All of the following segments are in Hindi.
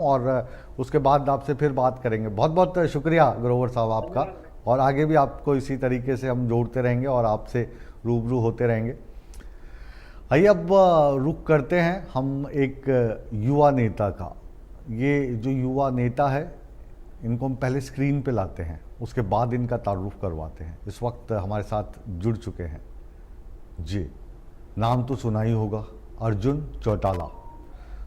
और उसके बाद आपसे फिर बात करेंगे। बहुत बहुत शुक्रिया ग्रोवर साहब आपका, और आगे भी आपको इसी तरीके से हम जोड़ते रहेंगे और आपसे रूबरू होते रहेंगे। आइए अब रुख करते हैं हम एक युवा नेता का। ये जो युवा नेता है, इनको हम पहले स्क्रीन पे लाते हैं, उसके बाद इनका तारुफ करवाते हैं। इस वक्त हमारे साथ जुड़ चुके हैं जी, नाम तो सुना ही होगा, अर्जुन चौटाला।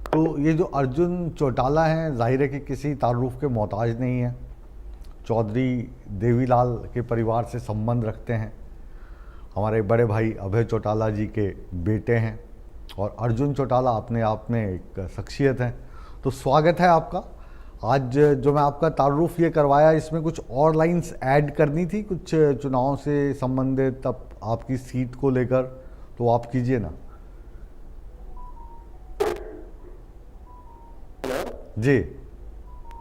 तो ये जो अर्जुन चौटाला हैं, जाहिर है कि किसी तारुफ के मोहताज नहीं है। चौधरी देवीलाल के परिवार से संबंध रखते हैं, हमारे बड़े भाई अभय चौटाला जी के बेटे हैं, और अर्जुन चौटाला अपने आप में एक शख्सियत हैं। तो स्वागत है आपका। आज जो मैं आपका तारुफ ये करवाया, इसमें कुछ और लाइंस ऐड करनी थी, कुछ चुनाव से संबंधित, अब आपकी सीट को लेकर, तो आप कीजिए ना जी।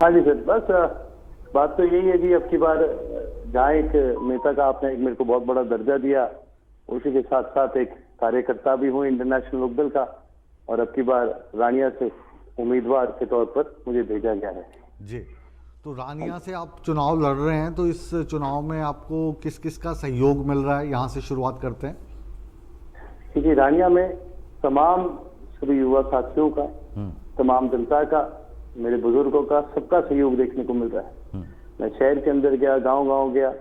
हाँ जी सर, बस बात तो यही है जी, अब की बार जहाँ एक नेता का आपने एक मेरे को बहुत बड़ा दर्जा दिया, उसी के साथ साथ एक कार्यकर्ता भी हूँ इंटरनेशनल लोकदल का, और अब की बार रानिया से उम्मीदवार के तौर पर मुझे भेजा गया है जी। तो रानिया से आप चुनाव लड़ रहे हैं, तो इस चुनाव में आपको किस किस का सहयोग मिल रहा है, यहाँ से शुरुआत करते हैं। क्योंकि रानिया में तमाम सभी युवा साथियों का, तमाम जनता का, मेरे बुजुर्गों का, सबका सहयोग देखने को मिल रहा है। मैं शहर के अंदर गया, गांव-गांव गया,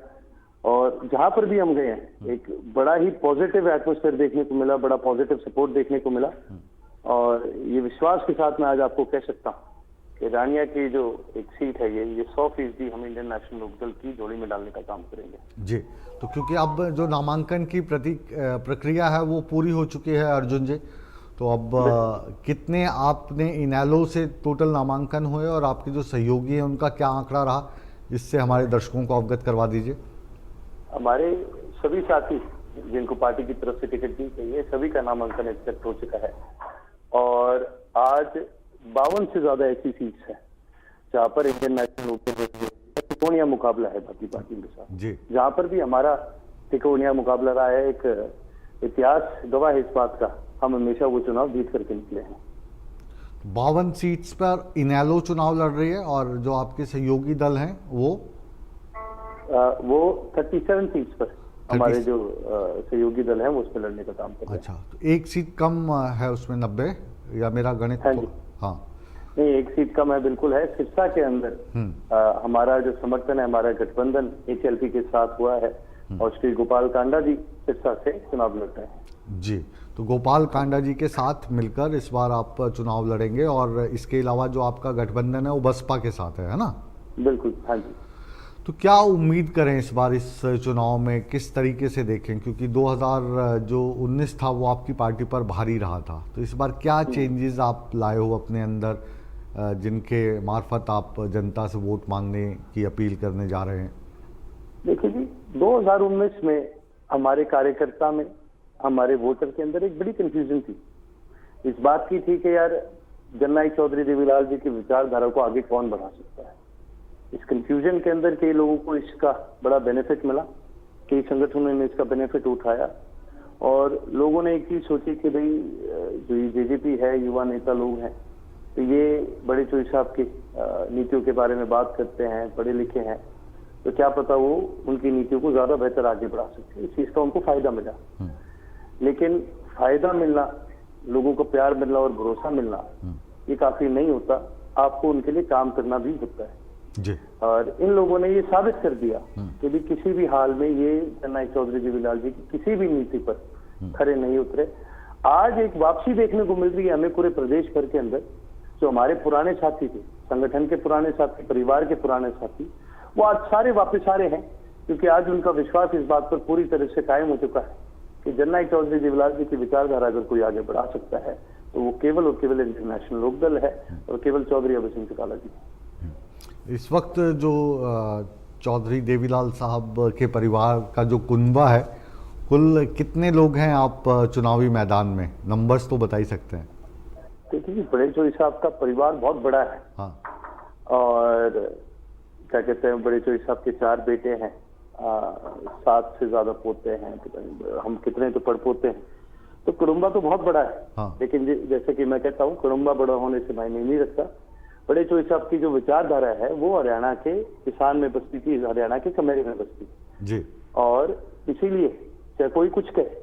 और जहां पर भी हम गए हैं एक बड़ा ही पॉजिटिव एटमॉस्फेयर देखने को मिला, बड़ा पॉजिटिव सपोर्ट देखने को मिला। और ये विश्वास के साथ मैं आज आपको कह सकता हूँ कि रानिया की जो एक सीट है, ये 100% हम इंडियन नेशनल लोकदल की झोली में डालने का काम करेंगे जी। तो क्योंकि अब जो नामांकन की प्रक्रिया है वो पूरी हो चुकी है अर्जुन जी, तो अब कितने आपने इनेलो से टोटल नामांकन हुए, और आपके जो सहयोगी हैं उनका क्या आंकड़ा रहा, इससे हमारे दर्शकों को अवगत करवा दीजिए। हमारे सभी साथी जिनको पार्टी की तरफ से टिकट दी गई है, सभी का नामांकन एक्सेप्ट हो चुका है, और आज 52 से ज्यादा ऐसी सीट्स हैं जहाँ पर इंडियन नेशनल लोकदल त्रिकोणीय मुकाबला है बाकी पार्टियों के साथ जी। जहाँ पर भी हमारा त्रिकोणीय मुकाबला रहा है, एक इतिहास गवाह है इस बात का, हम हमेशा वो चुनाव जीत करके निकले हैं। 52 सीट्स पर इनेलो चुनाव लड़ रही है, और जो आपके सहयोगी दल हैं वो 37 सीट्स पर हमारे जो सहयोगी दल हैं वो उस पर लड़ने का काम कर रहे हैं। अच्छा, तो एक सीट कम है उसमें, 90, या मेरा गणित? हाँ जी, हाँ नहीं, एक सीट कम है, बिल्कुल है। सिरसा के अंदर हमारा जो समर्थन है, हमारा गठबंधन HLP के साथ हुआ है, और श्री गोपाल कांडा जी सिरसा से चुनाव लड़ रहे हैं जी। तो गोपाल कांडा जी के साथ मिलकर इस बार आप चुनाव लड़ेंगे, और इसके अलावा जो आपका गठबंधन है वो बसपा के साथ है ना? बिल्कुल, हाँ जी। तो क्या उम्मीद करें इस बार इस चुनाव में, किस तरीके से देखें, क्योंकि 2019 था वो आपकी पार्टी पर भारी रहा था, तो इस बार क्या चेंजेस आप लाए हो अपने अंदर, जिनके मार्फत आप जनता से वोट मांगने की अपील करने जा रहे हैं? देखिए जी, 2019 में हमारे कार्यकर्ता में, हमारे वोटर के अंदर एक बड़ी कंफ्यूजन थी, इस बात की थी कि यार जननायक चौधरी देवीलाल जी की विचारधारा को आगे कौन बढ़ा सकता है। इस कंफ्यूजन के अंदर कई लोगों को इसका बड़ा बेनिफिट मिला, कई संगठनों ने इसका बेनिफिट उठाया, और लोगों ने एक चीज सोची कि भाई जो ये JJP है, युवा नेता लोग हैं, तो ये बड़े चोई साहब की नीतियों के बारे में बात करते हैं, पढ़े लिखे हैं, तो क्या पता वो उनकी नीतियों को ज्यादा बेहतर आगे बढ़ा सकते हैं। इस चीज का उनको फायदा मिला। लेकिन फायदा मिलना, लोगों को प्यार मिलना और भरोसा मिलना, ये काफी नहीं होता, आपको उनके लिए काम करना भी होता है जी। और इन लोगों ने ये साबित कर दिया कि भी किसी भी हाल में ये जननायक चौधरी देवीलाल जी की किसी भी नीति पर खरे नहीं उतरे। आज एक वापसी देखने को मिल रही है हमें पूरे प्रदेश भर के अंदर, जो हमारे पुराने साथी थे, संगठन के पुराने साथी, परिवार के पुराने साथी, वो आज सारे वापस आ रहे हैं, क्योंकि आज उनका विश्वास इस बात पर पूरी तरह से कायम हो चुका है कि जननायक चौधरी देवीलाल जी की विचारधारा अगर कोई आगे बढ़ा सकता है तो वो केवल और केवल इंटरनेशनल लोकदल है, और केवल चौधरी अभय सिंह चौटाला जी। इस वक्त जो चौधरी देवीलाल साहब के परिवार का जो कुनबा है, कुल कितने लोग हैं आप चुनावी मैदान में, नंबर्स तो बता ही सकते हैं? देखिए, बड़े चोई साहब का परिवार बहुत बड़ा है। हाँ। और क्या कहते हैं, बड़े चोई साहब के 4 बेटे हैं, 7 से ज्यादा पोते हैं, हम कितने तो पड़पोते हैं, तो कुटुंबा तो बहुत बड़ा है। हाँ। लेकिन जैसे कि मैं कहता हूँ, कुटुंबा बड़ा होने से मायने नहीं रखता, बड़े चोई साहब की जो विचारधारा है वो हरियाणा के किसान में बसती थी, हरियाणा के कमेरे में बसती थी जी। और इसीलिए चाहे कोई कुछ कहे,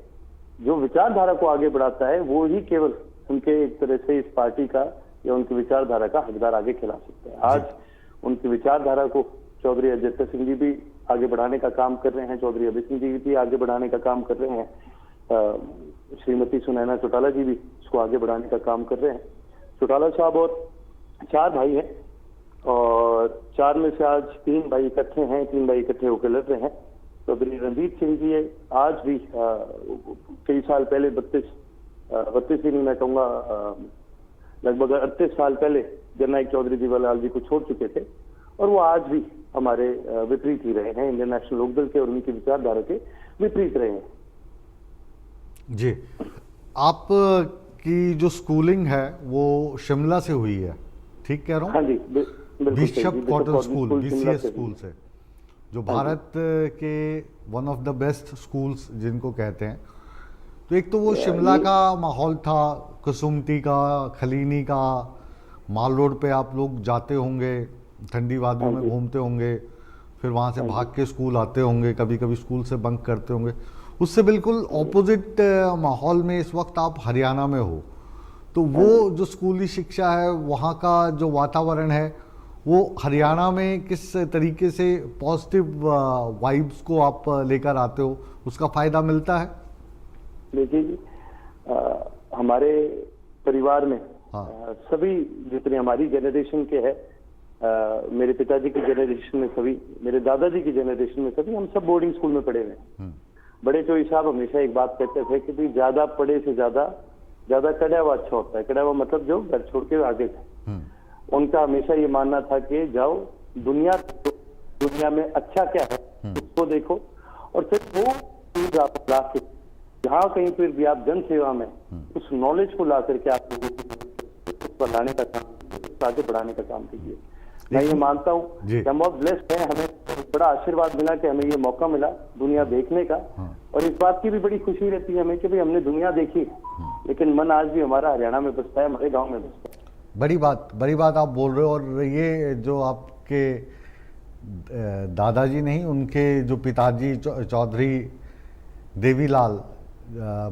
जो विचारधारा को आगे बढ़ाता है वो ही केवल उनके एक तरह से इस पार्टी का या उनकी विचारधारा का हकदार आगे खिला सकता है। आज उनकी विचारधारा को चौधरी अजय सिंह जी भी आगे बढ़ाने का काम कर रहे हैं, चौधरी अभय सिंह जी भी आगे बढ़ाने का काम कर रहे हैं, श्रीमती सुनैना चौटाला जी भी इसको आगे बढ़ाने का काम कर रहे हैं। चौटाला साहब और 4 भाई हैं और 4 में से आज 3 भाई इकट्ठे हैं, 3 भाई इकट्ठे होकर लड़ रहे हैं। चौधरी रणदीप सिंह जी आज भी कई साल पहले 32 ही नहीं, मैं कहूँगा लगभग 38 साल पहले जननायक चौधरी देवीलाल जी को छोड़ चुके थे और वो आज भी हमारे विपरीत ही रहे हैं, इंडियन नेशनल लोकदल के और उनकी विचारधारा के विपरीत रहे हैं। जी, आप की जो स्कूलिंग है वो शिमला से हुई है, ठीक कह रहा हूँ? हाँ जी, बिल्कुल bishop cotton school, BCS school से, जो भारत के one of the best schools जिनको कहते हैं। तो एक तो वो शिमला का माहौल था, कसुमती का, खलीनी का, माल रोड पे आप लोग जाते होंगे, ठंडी वादियों में घूमते होंगे, फिर वहाँ से भाग के स्कूल आते होंगे, कभी कभी स्कूल से बंक करते होंगे। उससे बिल्कुल ऑपोजिट माहौल में इस वक्त आप हरियाणा में हो, तो वो जो स्कूली शिक्षा है, वहाँ का जो वातावरण है, वो हरियाणा में किस तरीके से पॉजिटिव वाइब्स को आप लेकर आते हो, उसका फ़ायदा मिलता है? देखिए जी, हमारे परिवार में सभी जितने हमारी जनरेशन के हैं, मेरे पिताजी की जनरेशन में सभी, मेरे दादाजी की जनरेशन में सभी, हम सब बोर्डिंग स्कूल में पढ़े हुए हैं। बड़े चोई साहब हमेशा एक बात कहते थे कि भाई ज्यादा पढ़े से ज्यादा कड़ा हुआ अच्छा होता है। कड़ा हुआ मतलब जो घर छोड़ के आगे थे। उनका हमेशा ये मानना था कि जाओ दुनिया में अच्छा क्या है उसको देखो और फिर वो ला के जहाँ कहीं फिर भी आप जन सेवा में उस नॉलेज को ला करके आप लोगों को बढ़ाने का काम, आगे बढ़ाने का काम कीजिए। मैं ये मानता हूँ कि हम बहुत ब्लेस्ड हैं, हमें बड़ा आशीर्वाद मिला कि हमें ये मौका मिला दुनिया देखने का, और इस बात की भी बड़ी खुशी रहती है हमें कि भाई हमने दुनिया देखी लेकिन मन आज भी हमारा हरियाणा में बसता है, हमारे गाँव में बसता है। बड़ी बात आप बोल रहे हो। और ये जो आपके दादाजी नहीं, उनके जो पिताजी चौधरी देवीलाल,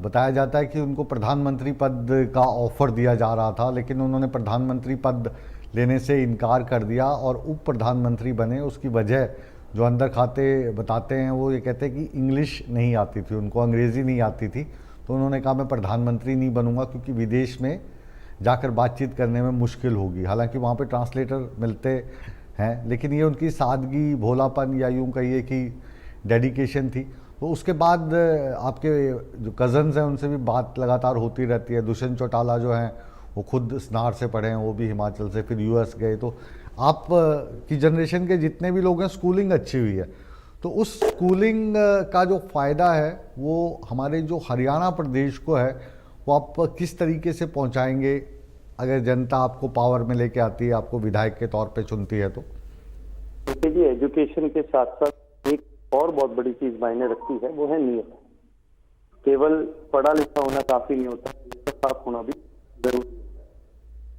बताया जाता है कि उनको प्रधानमंत्री पद का ऑफर दिया जा रहा था, लेकिन उन्होंने प्रधानमंत्री पद लेने से इनकार कर दिया और उप प्रधानमंत्री बने। उसकी वजह जो अंदर खाते बताते हैं वो ये कहते हैं कि इंग्लिश नहीं आती थी उनको, अंग्रेज़ी नहीं आती थी, तो उन्होंने कहा मैं प्रधानमंत्री नहीं बनूंगा क्योंकि विदेश में जाकर बातचीत करने में मुश्किल होगी। हालांकि वहाँ पे ट्रांसलेटर मिलते हैं, लेकिन ये उनकी सादगी, भोलापन या यूँ कहिए कि डेडिकेशन थी। तो उसके बाद आपके जो कज़न्स हैं उनसे भी बात लगातार होती रहती है। दुष्यंत चौटाला जो हैं वो खुद स्नार से पढ़े हैं, वो भी हिमाचल से, फिर यूएस गए। तो आप की जनरेशन के जितने भी लोग हैं, स्कूलिंग अच्छी हुई है, तो उस स्कूलिंग का जो फ़ायदा है वो हमारे जो हरियाणा प्रदेश को है वो आप किस तरीके से पहुंचाएंगे अगर जनता आपको पावर में लेके आती है, आपको विधायक के तौर पे चुनती है? तो देखिए, एजुकेशन के साथ साथ एक और बहुत बड़ी चीज मायने रखती है, वो है नीयत। केवल पढ़ा लिखा होना काफी नहीं होता, साफ होना भी जरूरी।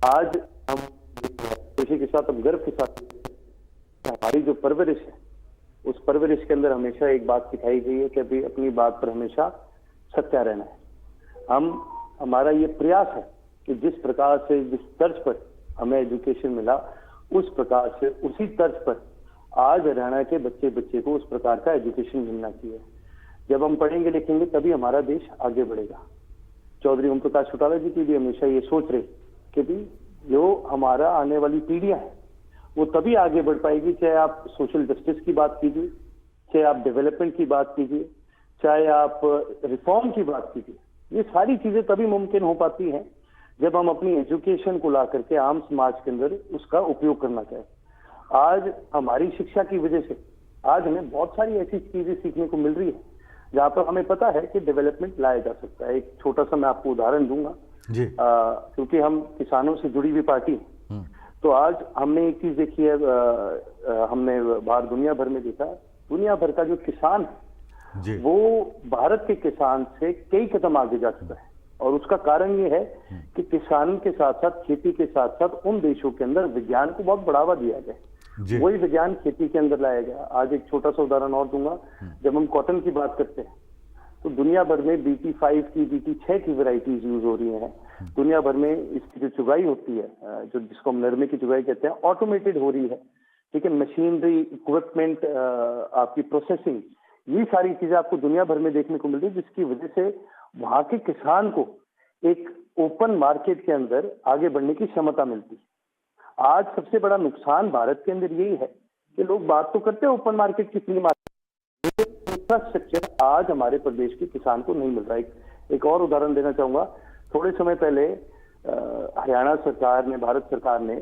आज हम खुशी के साथ, हम गर्व के साथ, हमारी जो परवरिश है उस परवरिश के अंदर हमेशा एक बात सिखाई गई है कि अभी अपनी बात पर हमेशा सच्चा रहना है। हमारा ये प्रयास है कि जिस प्रकार से, जिस तर्ज पर हमें एजुकेशन मिला, उस प्रकार से, उसी तर्ज पर आज हरियाणा के बच्चे को उस प्रकार का एजुकेशन मिलना चाहिए। जब हम पढ़ेंगे लिखेंगे तभी हमारा देश आगे बढ़ेगा। चौधरी ओम प्रकाश चौटाला जी की भी हमेशा ये सोच रहे कि भी जो हमारा आने वाली पीढ़ियां हैं वो तभी आगे बढ़ पाएगी, चाहे आप सोशल जस्टिस की बात कीजिए, चाहे आप डेवलपमेंट की बात कीजिए, चाहे आप रिफॉर्म की बात कीजिए। ये सारी चीजें तभी मुमकिन हो पाती हैं जब हम अपनी एजुकेशन को ला करके आम समाज के अंदर उसका उपयोग करना चाहें। आज हमारी शिक्षा की वजह से आज हमें बहुत सारी ऐसी चीजें सीखने को मिल रही है जहां पर हमें पता है कि डेवलपमेंट लाया जा सकता है। एक छोटा सा मैं आपको उदाहरण दूंगा जी। क्योंकि हम किसानों से जुड़ी हुई पार्टी, तो आज हमने एक चीज देखी है, हमने बाहर दुनिया भर में देखा, दुनिया भर का जो किसान है वो भारत के किसान से कई कदम आगे जा चुका है। और उसका कारण ये है कि किसान के साथ साथ, खेती के साथ साथ उन देशों के अंदर विज्ञान को बहुत बढ़ावा दिया गया। वही विज्ञान खेती के अंदर लाया गया। आज एक छोटा सा उदाहरण और दूंगा। जब हम कॉटन की बात करते हैं तो दुनिया भर में BT5 की, BT6 की वैरायटीज यूज हो रही हैं। दुनिया भर में इसकी जो चुगाई होती है, जो जिसको हम नरमे की चुगाई कहते हैं, ऑटोमेटेड हो रही है। ठीक है, मशीनरी, इक्विपमेंट, आपकी प्रोसेसिंग, ये सारी चीजें आपको दुनिया भर में देखने को मिल रही है, जिसकी वजह से वहां के किसान को एक ओपन मार्केट के अंदर आगे बढ़ने की क्षमता मिलती है। आज सबसे बड़ा नुकसान भारत के अंदर यही है कि लोग बात तो करते हैं ओपन मार्केट की, फ्री मार्केट, इंफ्रास्ट्रक्चर आज हमारे प्रदेश के किसान को नहीं मिल रहा है। एक और उदाहरण देना चाहूंगा। थोड़े समय पहले हरियाणा सरकार ने, भारत सरकार ने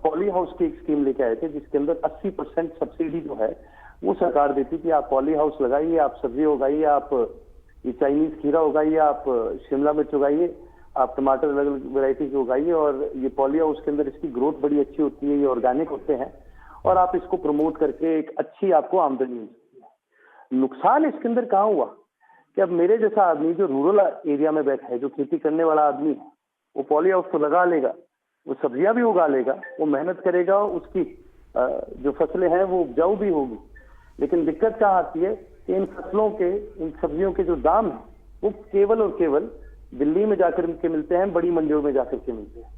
पॉली हाउस की एक स्कीम लेके आए थे, जिसके अंदर 80% सब्सिडी जो है वो सरकार देती कि आप पॉली हाउस लगाइए, आप सब्जी उगाइए, आप ये चाइनीज खीरा उगाइए, आप शिमला मिर्च उगाइए, आप टमाटर अलग अलग वेराइटी के उगाइए, और ये पॉली हाउस के अंदर इसकी ग्रोथ बड़ी अच्छी होती है, ये ऑर्गेनिक होते हैं, और आप इसको प्रमोट करके एक अच्छी आपको आमदनी मिल सकती है। नुकसान इसके अंदर कहाँ हुआ कि अब मेरे जैसा आदमी जो रूरल एरिया में बैठा है, जो खेती करने वाला आदमी है, वो पॉली हाउस तो लगा लेगा, वो सब्जियां भी उगा लेगा, वो मेहनत करेगा, उसकी जो फसलें हैं वो उपजाऊ भी होगी। लेकिन दिक्कत क्या आती है कि इन फसलों के, इन सब्जियों के जो दाम है वो केवल और केवल दिल्ली में जाकर के मिलते हैं, बड़ी मंडियों में जाकर के मिलते हैं।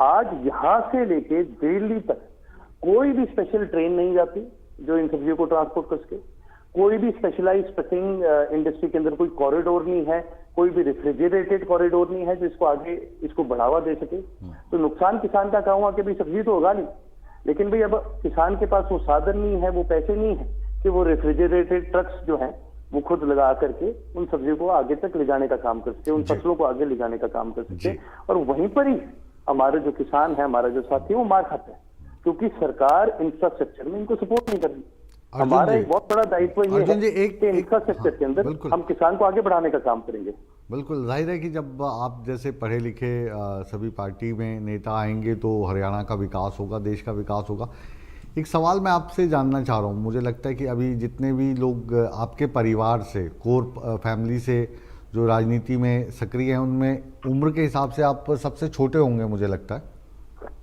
आज यहाँ से लेके दिल्ली तक कोई भी स्पेशल ट्रेन नहीं जाती जो इन सब्जियों को ट्रांसपोर्ट कर सके। कोई भी स्पेशलाइज्ड पैकिंग इंडस्ट्री के अंदर कोई कॉरिडोर नहीं है, कोई भी रेफ्रिजरेटेड कॉरिडोर नहीं है जो इसको आगे, इसको बढ़ावा दे सके। तो नुकसान किसान का कहूंगा कि भाई सब्जी तो उगा ली, लेकिन भाई अब किसान के पास वो साधन नहीं है, वो पैसे नहीं है कि वो रेफ्रिजरेटेड ट्रक्स जो हैं वो खुद लगा करके उन सब्जियों को आगे तक ले जाने का काम कर सके, उन फसलों को आगे ले जाने का काम कर सके। और वहीं पर ही हमारे जो किसान है, हमारा जो साथी है, वो मार खाता है, क्योंकि सरकार इंफ्रास्ट्रक्चर में इनको सपोर्ट नहीं कर रही। हमारा एक बहुत बड़ा दायित्व ये है कि इंफ्रास्ट्रक्चर के अंदर हम किसान को आगे बढ़ाने का काम करेंगे। बिल्कुल, जाहिर है कि जब आप जैसे पढ़े लिखे सभी पार्टी में नेता आएंगे तो हरियाणा का विकास होगा, देश का विकास होगा। एक सवाल मैं आपसे जानना चाह रहा हूँ। मुझे लगता है कि अभी जितने भी लोग आपके परिवार से, कोर फैमिली से जो राजनीति में सक्रिय हैं, उनमें उम्र के हिसाब से आप सबसे छोटे होंगे मुझे लगता है।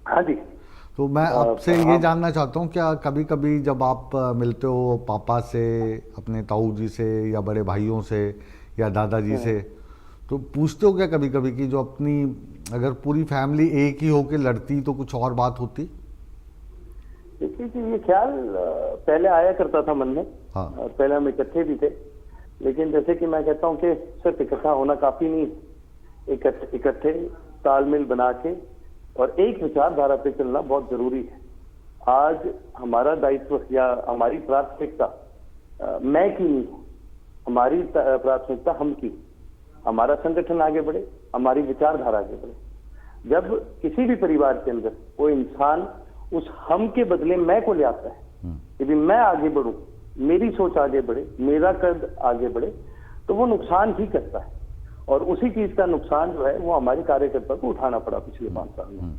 हाँ जी। तो मैं आपसे ये जानना चाहता हूँ, क्या कभी कभी जब आप मिलते हो पापा से, अपने ताऊ जी से, या बड़े भाइयों से, या दादाजी से, तो पूछते हो क्या कभी कभी कि जो अपनी, अगर पूरी फैमिली एक ही होके लड़ती तो कुछ और बात होती? देखिए कि ये ख्याल पहले आया करता था मन में। हाँ। पहले हम इकट्ठे भी थे, लेकिन जैसे कि मैं कहता हूँ कि सिर्फ इकट्ठा होना काफी नहीं, इकट्ठे तालमेल बना के और एक विचारधारा पे चलना बहुत जरूरी है। आज हमारा दायित्व या हमारी प्राथमिकता मैं की नहीं, हमारी प्राथमिकता हम की। हमारा संगठन आगे बढ़े, हमारी विचारधारा आगे बढ़े। जब किसी भी परिवार के अंदर कोई इंसान उस हम के बदले मैं को ले आता है, यदि मैं आगे बढ़ूं, मेरी सोच आगे बढ़े, मेरा कद आगे बढ़े, तो वो नुकसान ही करता है। और उसी चीज का नुकसान जो है वो हमारे कार्यकर्ता को उठाना पड़ा पिछले 5 साल में।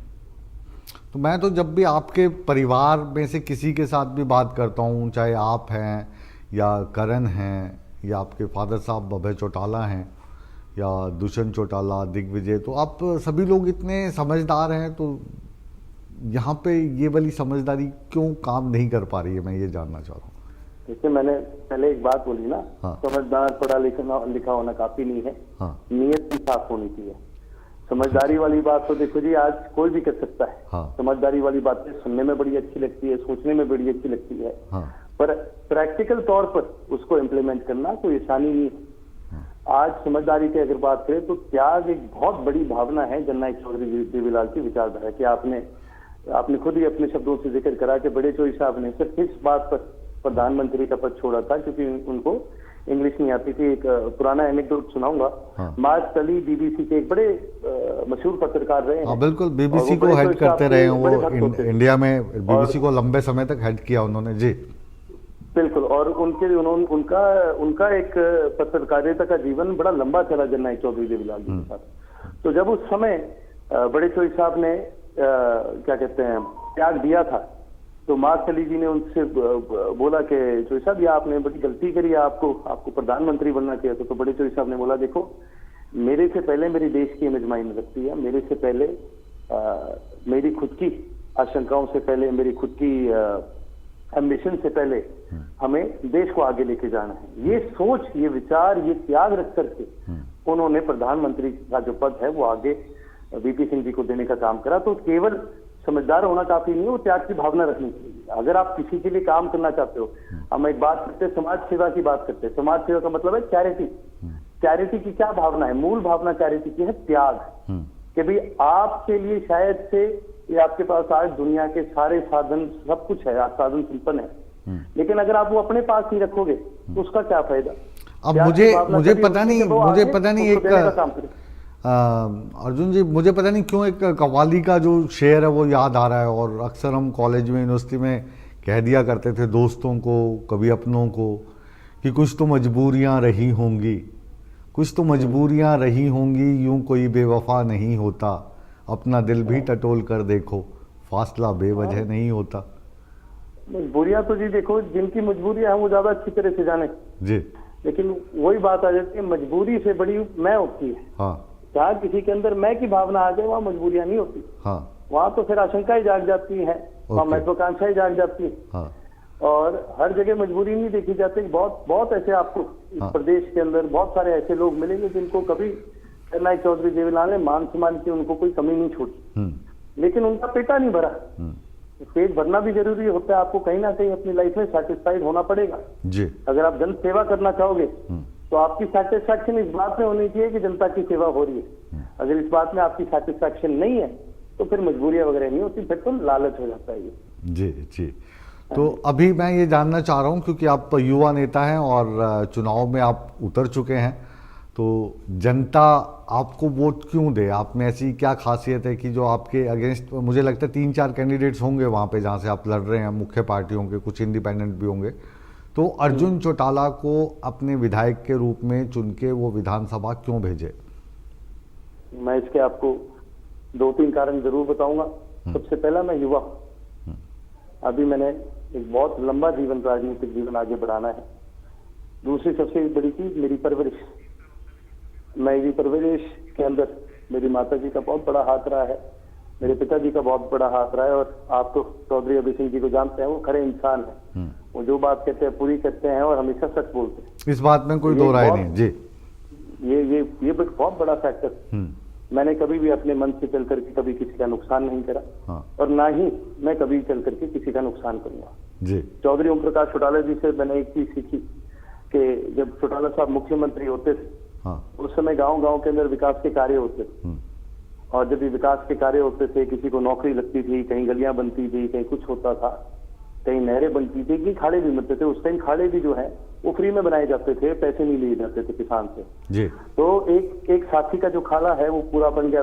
तो मैं तो जब भी आपके परिवार में से किसी के साथ भी बात करता हूँ, चाहे आप हैं या करण हैं या आपके फादर साहब अभय चौटाला हैं या दुष्यंत चौटाला, दिग्विजय, तो आप सभी लोग इतने समझदार हैं, तो यहाँ पे ये वाली समझदारी क्यों काम नहीं कर पा रही है, मैं ये जानना चाह रहा हूँ। जैसे मैंने पहले एक बात बोली ना, हाँ। समझदार पढ़ा लिखा होना काफी नहीं है। हाँ। नीयत भी साफ होनी चाहिए। समझदारी वाली बात तो देखो जी आज कोई भी कर सकता है। हाँ। समझदारी वाली बातें सुनने में बड़ी अच्छी लगती है, सोचने में बड़ी अच्छी लगती है। हाँ। पर प्रैक्टिकल तौर पर उसको इम्प्लीमेंट करना कोई आसानी नहीं है। आज समझदारी की अगर बात करें तो त्याग एक बहुत बड़ी भावना है जननायक चौधरी देवीलाल की विचारधारा की। आपने खुद ही अपने शब्दों से जिक्र करा कि बड़े चौधरी साहब ने सिर्फ इस बात पर प्रधानमंत्री का पद छोड़ा था क्योंकि उनको इंग्लिश नहीं आती थी। एक पुराना एनेक्डोट सुनाऊंगा। हाँ। मार्क टली बीबीसी के एक बड़े मशहूर पत्रकार रहे हैं। हाँ बिल्कुल, बीबीसी को हेड करते रहे हैं वो, इंडिया में बीबीसी को लंबे समय तक हेड किया उन्होंने जी। बिल्कुल, और उनका एक पत्रकारिता का जीवन बड़ा लंबा चला जननायक चौधरी देवीलाल जी के साथ। तो जब उस समय बड़े चौधरी साहब ने क्या कहते हैं त्याग दिया था, तो मार्क टली जी ने उनसे बोला कि चौधरी साहब ये आपने बड़ी गलती करी, आपको प्रधानमंत्री बनना चाहिए था। तो बड़े चौधरी साहब ने बोला देखो मेरे से पहले मेरी देश की इमेज मायने रखती है। मेरे से पहले मेरी खुद की आशंकाओं से पहले, मेरी खुद की एम्बिशन से पहले हमें देश को आगे लेके जाना है। ये सोच, ये विचार, ये त्याग रख करके उन्होंने प्रधानमंत्री का जो पद है वो आगे वीपी सिंह जी को देने का काम करा। तो केवल समझदार होना काफी नहीं है, वो त्याग की भावना रखनी चाहिए। अगर आप किसी के लिए काम करना चाहते हो, हम एक बात करते हैं, समाज सेवा की बात करते हैं। समाज सेवा का मतलब है चैरिटी। चैरिटी की क्या भावना है? मूल भावना चैरिटी की है त्याग, कि भाई आपके लिए शायद से ये आपके पास आज दुनिया के सारे साधन, सब कुछ है, साधन संपन्न है, लेकिन अगर आप वो अपने पास ही रखोगे तो उसका क्या फायदा? अब मुझे पता नहीं एक अर्जुन जी, मुझे पता नहीं क्यों एक कव्वाली का जो शेर है वो याद आ रहा है, और अक्सर हम कॉलेज में, यूनिवर्सिटी में कह दिया करते थे दोस्तों को, कभी अपनों को, कि कुछ तो मजबूरियां रही होंगी, कुछ तो मजबूरियां रही होंगी, यूं कोई बेवफा नहीं होता, अपना दिल भी टटोल कर देखो, फासला बेवजह नहीं होता। मजबूरियां तो जी देखो, जिनकी मजबूरियां हैं वो ज्यादा अच्छी तरह से जाने जी, लेकिन वही बात आ जाती है, मजबूरी से बड़ी मैं होती है। हाँ, जहाँ किसी के अंदर मैं की भावना आ जाए वहाँ मजबूरियां नहीं होती। हाँ, वहां तो फिर आशंकाएं जाग जाती है, वहाँ महत्वाकांक्षाएं जाग जाती है। हाँ, और हर जगह मजबूरी नहीं देखी जाती। बहुत ऐसे आपको इस प्रदेश के अंदर बहुत सारे ऐसे लोग मिलेंगे जिनको कभी जननायक चौधरी देवीलाल ने मान सम्मान की उनको कोई कमी नहीं छोड़ी, लेकिन उनका पेटा नहीं भरा। पेट भरना भी जरूरी होता है, आपको कहीं ना कहीं अपनी लाइफ में सेटिस्फाइड होना पड़ेगा जी। अगर आप जन सेवा करना चाहोगे तो आपकी सेटिस्फैक्शन इस बात में होनी चाहिए कि जनता की सेवा हो रही है। अगर इस बात में आपकी सेटिस्फैक्शन नहीं है तो फिर मजबूरियां वगैरह नहीं होती, फिर तो लालच हो जाता है ये। जी जी। तो अभी मैं ये जानना चाह रहा हूँ, क्योंकि आप युवा नेता हैं और चुनाव में आप उतर चुके हैं, तो जनता आपको वोट क्यों दे? आप में ऐसी क्या खासियत है कि जो आपके अगेंस्ट, मुझे लगता है 3-4 कैंडिडेट्स होंगे वहाँ पे जहाँ से आप लड़ रहे हैं, मुख्य पार्टियों के, कुछ इंडिपेंडेंट भी होंगे, तो अर्जुन चौटाला को अपने विधायक के रूप में चुन के वो विधानसभा क्यों भेजे? मैं इसके आपको 2-3 कारण जरूर बताऊंगा। सबसे पहला, मैं युवा हूँ, अभी मैंने एक बहुत लंबा जीवन, राजनीतिक जीवन आगे बढ़ाना है। दूसरी सबसे बड़ी चीज मेरी परवरिश। मेरी परवरिश के अंदर मेरी माता जी का बहुत बड़ा हाथ रहा है, मेरे पिताजी का बहुत बड़ा हाथ रहा है, और आप तो चौधरी अभय सिंह जी को जानते हैं, वो खरे इंसान है, वो जो बात कहते हैं पूरी करते हैं और हमेशा सच बोलते हैं। इस बात में कोई दो राय नहीं जी। ये बहुत बड़ा फैक्टर। मैंने कभी भी अपने मन से चल करके कभी किसी का नुकसान नहीं करा, और ना ही मैं कभी चल करके किसी का नुकसान करूंगा जी। चौधरी ओम प्रकाश चौटाला जी से मैंने एक चीज सीखी कि जब चौटाला साहब मुख्यमंत्री होते थे, उस समय गांव के अंदर विकास के कार्य होते थे, और जब भी विकास के कार्य होते थे, किसी को नौकरी लगती थी, कहीं गलियां बनती थी, कहीं कुछ होता था, कहीं नहरें बनती थी, कहीं खाड़े भी बनते थे। उस टाइम खाड़े भी जो है वो फ्री में बनाए जाते थे, पैसे नहीं लिए जाते थे किसान से जी। तो एक साथी का जो खाला है वो पूरा बन गया